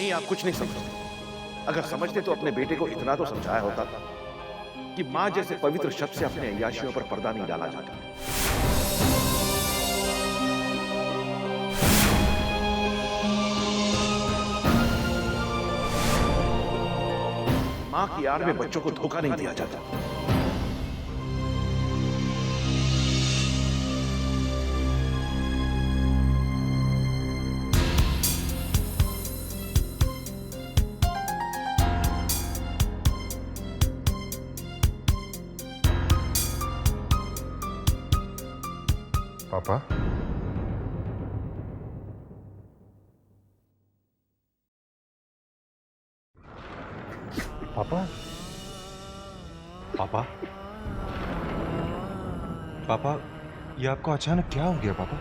नहीं, आप कुछ नहीं समझते। अगर समझते तो अपने बेटे को इतना तो समझाया होता कि मां जैसे पवित्र शब्द से अपने अय्याशियों पर पर्दा नहीं डाला जाता। मां की आड़ में बच्चों को धोखा नहीं दिया जाता। पापा, पापा, पापा, पापा, ये आपको अचानक क्या हो गया पापा?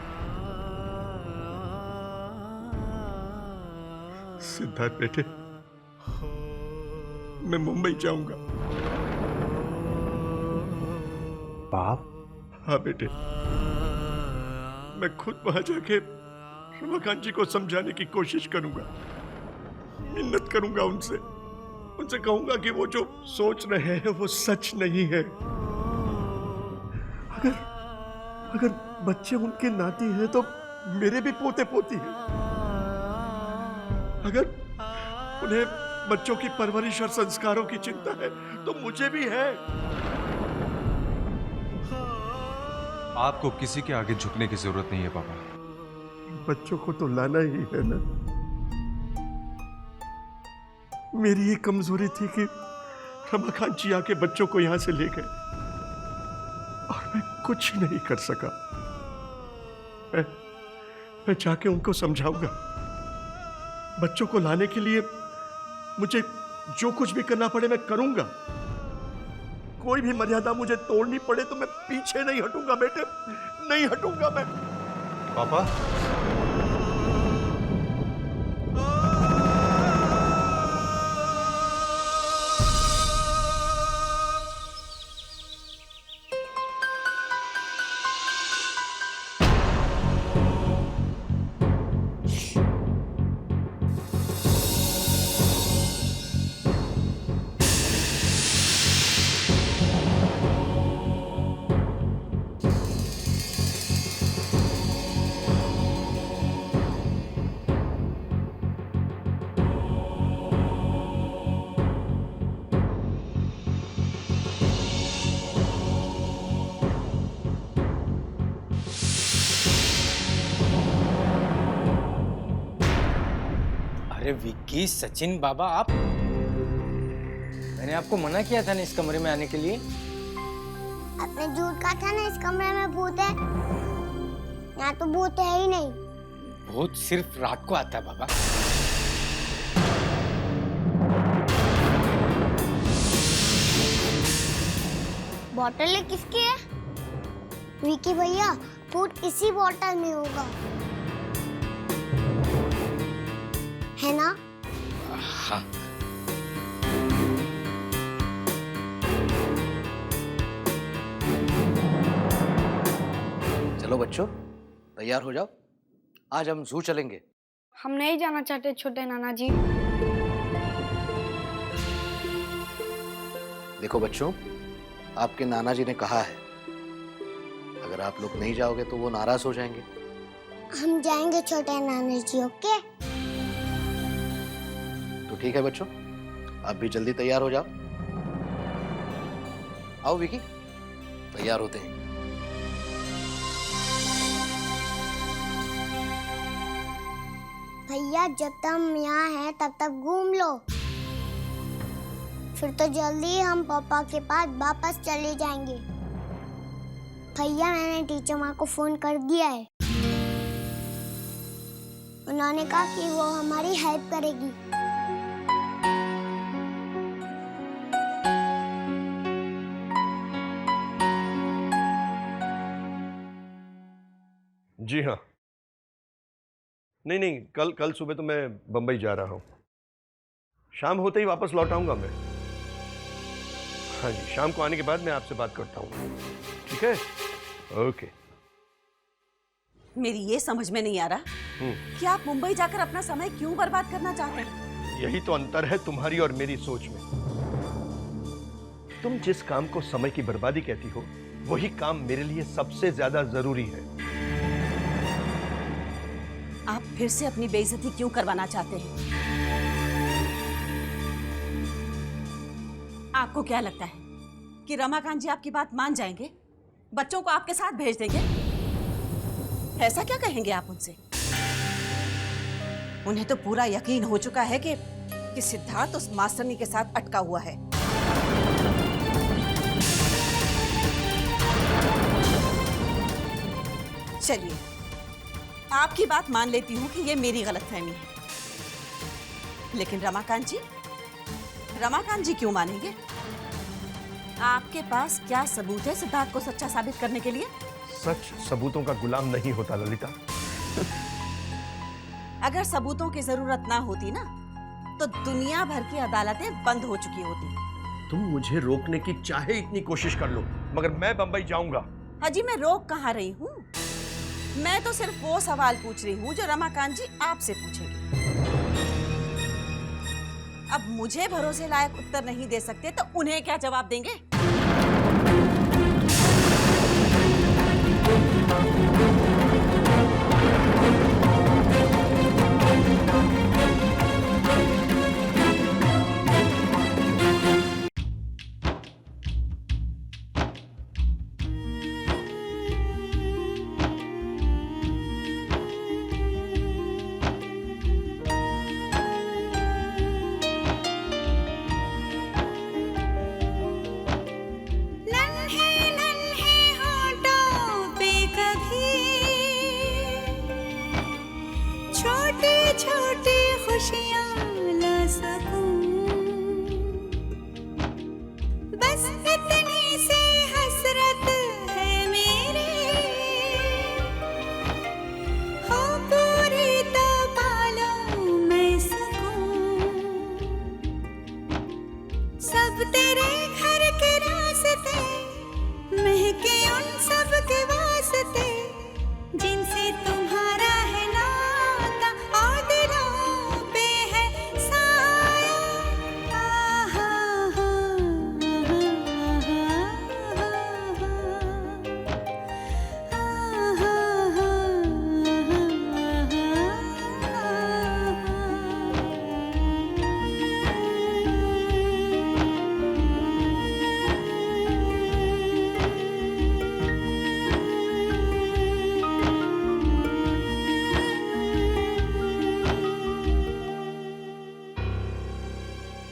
सिद्धार्थ बेटे, मैं मुंबई जाऊंगा। बाप, हाँ बेटे, मैं खुद वहां जाके रमाकांत जी को समझाने की कोशिश करूंगा, मिन्नत करूंगा उनसे कहूंगा कि वो जो सोच रहे हैं वो सच नहीं है। अगर बच्चे उनके नाती हैं तो मेरे भी पोते पोती हैं। अगर उन्हें बच्चों की परवरिश और संस्कारों की चिंता है तो मुझे भी है। आपको किसी के आगे झुकने की जरूरत नहीं है पापा। बच्चों को तो लाना ही है ना। मेरी ही कमजोरी थी कि रमाकांत जी आके बच्चों को यहां से ले गए और मैं कुछ नहीं कर सका। मैं जाके उनको समझाऊंगा। बच्चों को लाने के लिए मुझे जो कुछ भी करना पड़े मैं करूंगा। कोई भी मर्यादा मुझे तोड़नी पड़े तो मैं पीछे नहीं हटूंगा बेटे, नहीं हटूंगा मैं। पापा, अरे विक्की, सचिन बाबा, आप, मैंने आपको मना किया था ना इस कमरे में आने के लिए। आपने झूठ कहा था ना इस कमरे में भूत है। यहाँ तो भूत है ही नहीं। भूत सिर्फ रात को आता है बाबा। बॉटल ये किसकी है? विकी भैया, भूत इसी बॉटल में होगा, है ना? हाँ। चलो बच्चों, तैयार हो जाओ, आज हम जू चलेंगे। हम नहीं जाना चाहते छोटे नाना जी। देखो बच्चों, आपके नाना जी ने कहा है, अगर आप लोग नहीं जाओगे तो वो नाराज हो जाएंगे। हम जाएंगे छोटे नाना जी, ओके? तो ठीक है बच्चों, आप भी जल्दी तैयार हो जाओ। आओ विकी, तैयार होते हैं। भैया, जब तक हम यहाँ हैं तब तक घूम लो, फिर तो जल्दी हम पापा के पास वापस चले जाएंगे। भैया, मैंने टीचर माँ को फोन कर दिया है। उन्होंने कहा कि वो हमारी हेल्प करेगी। जी हाँ, नहीं, कल सुबह तो मैं बंबई जा रहा हूँ। शाम होते ही वापस लौट आऊंगा मैं। हाँ जी, शाम को आने के बाद मैं आपसे बात करता हूँ, ठीक है? ओके। मेरी ये समझ में नहीं आ रहा कि आप मुंबई जाकर अपना समय क्यों बर्बाद करना चाहते हैं। यही तो अंतर है तुम्हारी और मेरी सोच में। तुम जिस काम को समय की बर्बादी कहती हो, वही काम मेरे लिए सबसे ज्यादा जरूरी है। आप फिर से अपनी बेइज्जती क्यों करवाना चाहते हैं? आपको क्या लगता है कि रमाकांत जी आपकी बात मान जाएंगे? बच्चों को आपके साथ भेज देंगे? ऐसा क्या कहेंगे आप उनसे? उन्हें तो पूरा यकीन हो चुका है कि सिद्धार्थ उस मास्टरनी के साथ अटका हुआ है। चलिए, आपकी बात मान लेती हूँ कि ये मेरी गलतफहमी है, लेकिन रमाकांत जी क्यों मानेंगे? आपके पास क्या सबूत है सिद्धार्थ को सच्चा साबित करने के लिए? सच सबूतों का गुलाम नहीं होता ललिता। अगर सबूतों की जरूरत ना होती ना, तो दुनिया भर की अदालतें बंद हो चुकी होती। तुम मुझे रोकने की चाहे इतनी कोशिश कर लो, मगर मैं बंबई जाऊंगा। हाजी, मैं रोक कहाँ रही हूँ? मैं तो सिर्फ वो सवाल पूछ रही हूँ जो रमाकांत जी आपसे पूछेंगे। अब मुझे भरोसे लायक उत्तर नहीं दे सकते तो उन्हें क्या जवाब देंगे?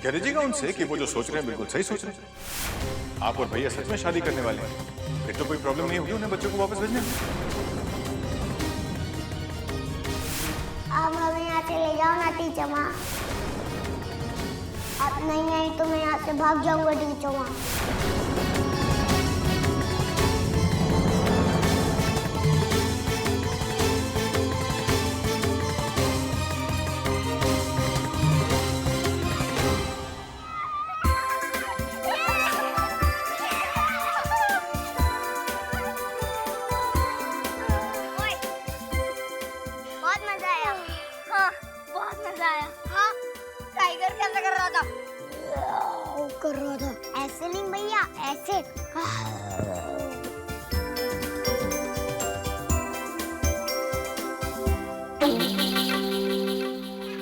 कह दीजिएगा उनसे कि वो जो सोच रहे हैं बिल्कुल सही सोच रहे हैं। आप और भैया सच में शादी करने वाले हैं, फिर तो कोई प्रॉब्लम नहीं होगी उन्हें बच्चों को वापस भेजने में। आप हमें यहाँ से ले जाओ ना टीचर माँ। आप नहीं आई तो मैं यहाँ से भाग जाऊंगा टीचर माँ। कर रहा था ऐसे नहीं भैया, ऐसे।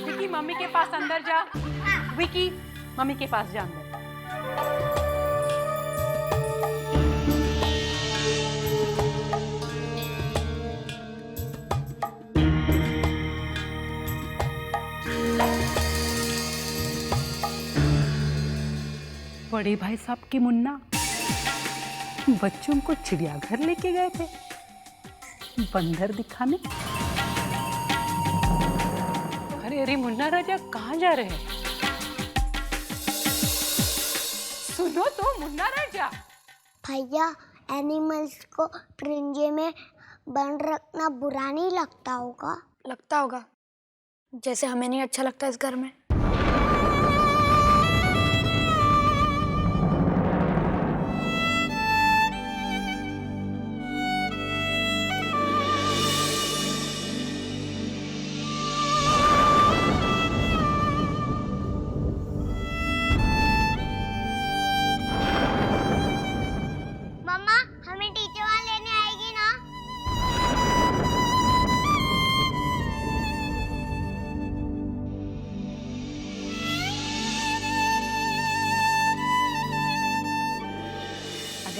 विकी मम्मी के पास अंदर जा। विकी मम्मी के पास जा अंदर। बड़े भाई साहब की मुन्ना बच्चों को चिड़ियाघर लेके गए थे बंदर दिखाने। अरे अरे मुन्ना राजा कहाँ जा रहे हैं? सुनो तो मुन्ना राजा। भैया, एनिमल्स को पिंजरे में बंद रखना बुरा नहीं लगता होगा? लगता होगा, जैसे हमें नहीं अच्छा लगता इस घर में।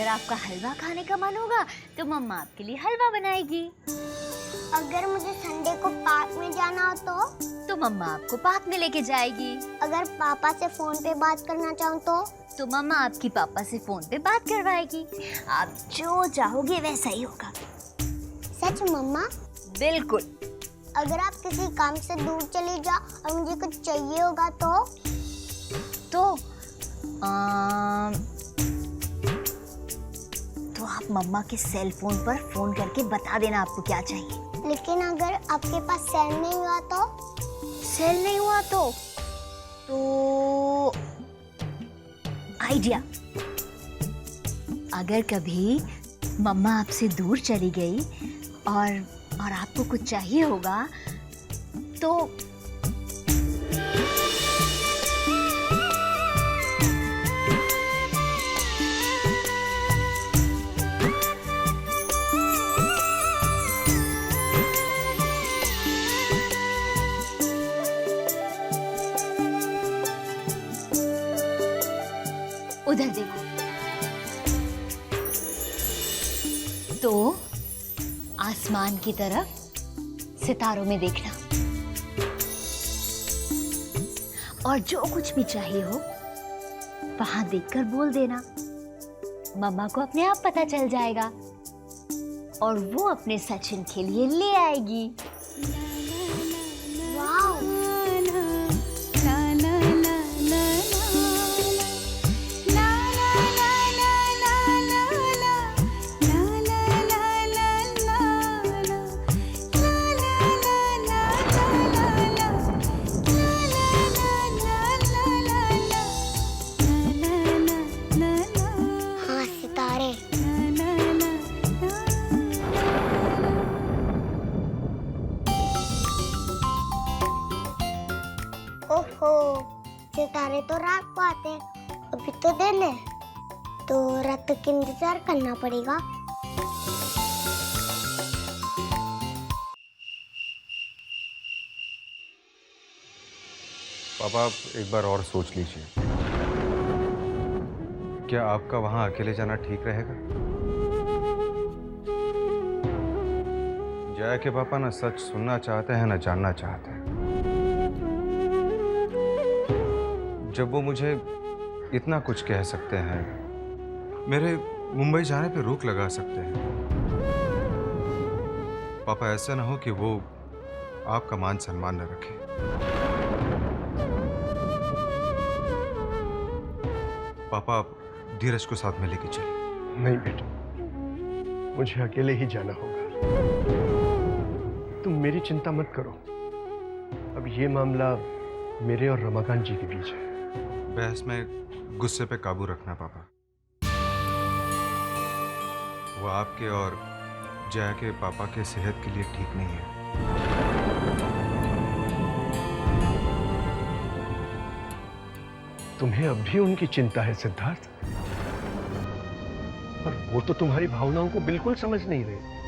अगर आपका हलवा खाने का मन होगा तो मम्मा आपके लिए हलवा बनाएगी। अगर मुझे संडे को पार्क में जाना हो तो मम्मा आपको पार्क में लेके जाएगी। अगर पापा से फोन पे बात करना चाहूँ तो मम्मा आपकी पापा से फोन पे बात करवाएगी। आप जो चाहोगे वैसा ही होगा। सच मम्मा? बिल्कुल। अगर आप किसी काम से दूर चले जाओ और मुझे कुछ चाहिए होगा तो आप मम्मा के सेल फोन पर फोन करके बता देना आपको क्या चाहिए। लेकिन अगर आपके पास सेल नहीं हुआ तो आइडिया। अगर कभी मम्मा आपसे दूर चली गई और आपको कुछ चाहिए होगा तो उधर देखो तो आसमान की तरफ सितारों में देखना और जो कुछ भी चाहिए हो वहां देखकर बोल देना। मम्मा को अपने आप पता चल जाएगा और वो अपने सचिन के लिए ले आएगी। सितारे तो रात को आते हैं, अभी तो दिन है, तो रात तक इंतजार करना पड़ेगा। पापा, आप एक बार और सोच लीजिए। क्या आपका वहां अकेले जाना ठीक रहेगा? जया के पापा ना सच सुनना चाहते हैं ना जानना चाहते हैं। जब वो मुझे इतना कुछ कह सकते हैं, मेरे मुंबई जाने पे रोक लगा सकते हैं। पापा, ऐसा ना हो कि वो आपका मान सम्मान न रखे। पापा, आप धीरज को साथ में लेके चलिए। नहीं बेटा, मुझे अकेले ही जाना होगा। तुम मेरी चिंता मत करो। अब ये मामला मेरे और रमाकांत जी के बीच है। बहस में गुस्से पे काबू रखना पापा। वो आपके और जया के पापा के सेहत के लिए ठीक नहीं है। तुम्हें अब भी उनकी चिंता है सिद्धार्थ, पर वो तो तुम्हारी भावनाओं को बिल्कुल समझ नहीं रहे।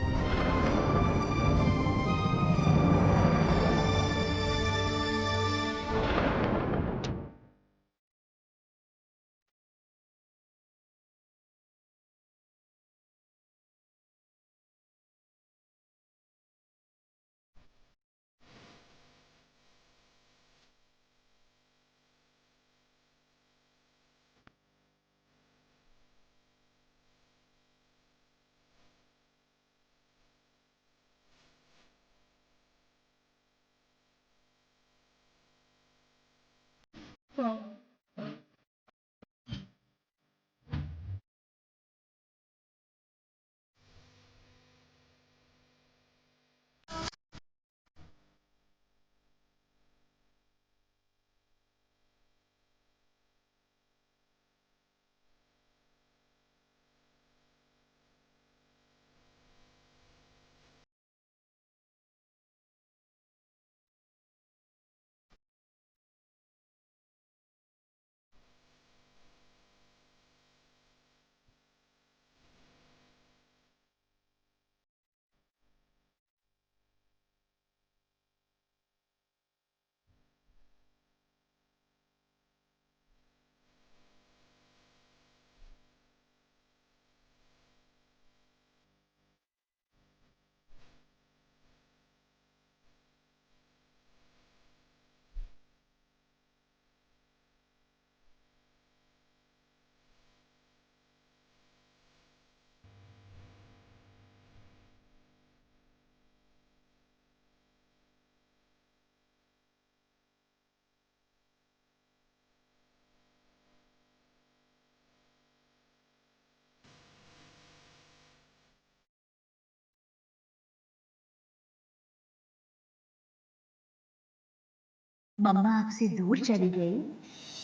मम्मा आपसे दूर चली गई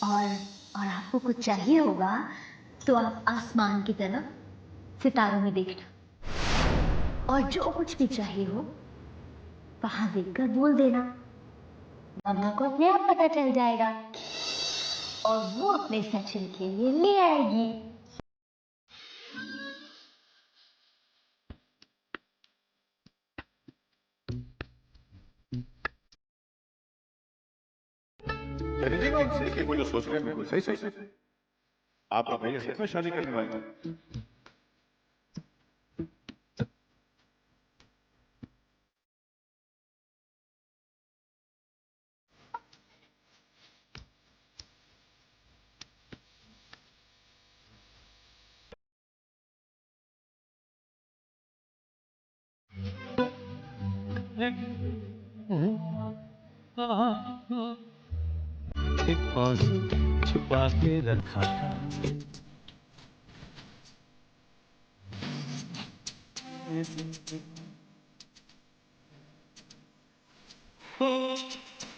और आपको कुछ चाहिए होगा तो आप आसमान की तरफ सितारों में देखना, और जो कुछ भी चाहिए हो वहां देखकर बोल देना। मम्मा को अपने आप पता चल जाएगा और वो अपने सचिन के लिए ले आएगी। खरीदेगा उनसे कि वो जो सोच रहे हैं बिल्कुल सही सोच रहे हैं। आप और भैया सच में शादी करने वाले हैं। छुपा के रखा था।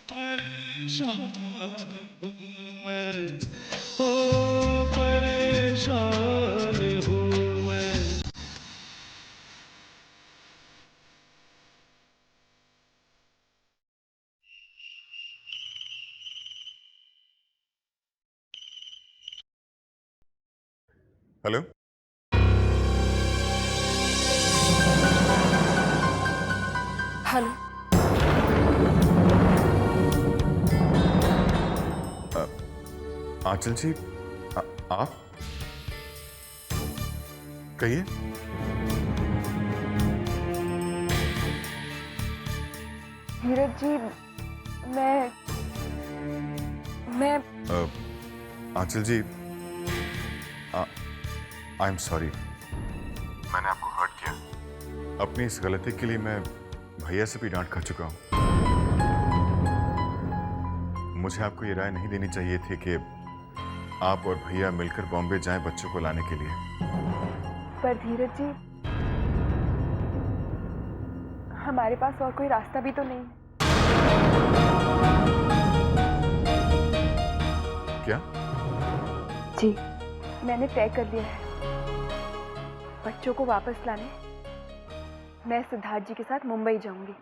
परेशान हूँ मैं। Hello, hello. आंचल जी, आप कहिए। धीरज जी, मैं आंचल जी, आई एम सॉरी, मैंने आपको हर्ट किया। अपनी इस गलती के लिए मैं भैया से भी डांट खा चुका हूं। मुझे आपको ये राय नहीं देनी चाहिए थी कि आप और भैया मिलकर बॉम्बे जाएं बच्चों को लाने के लिए। पर धीरज जी, हमारे पास और कोई रास्ता भी तो नहीं। क्या? जी, मैंने तय कर लिया है। बच्चों को वापस लाने मैं सिद्धार्थ जी के साथ मुंबई जाऊंगी।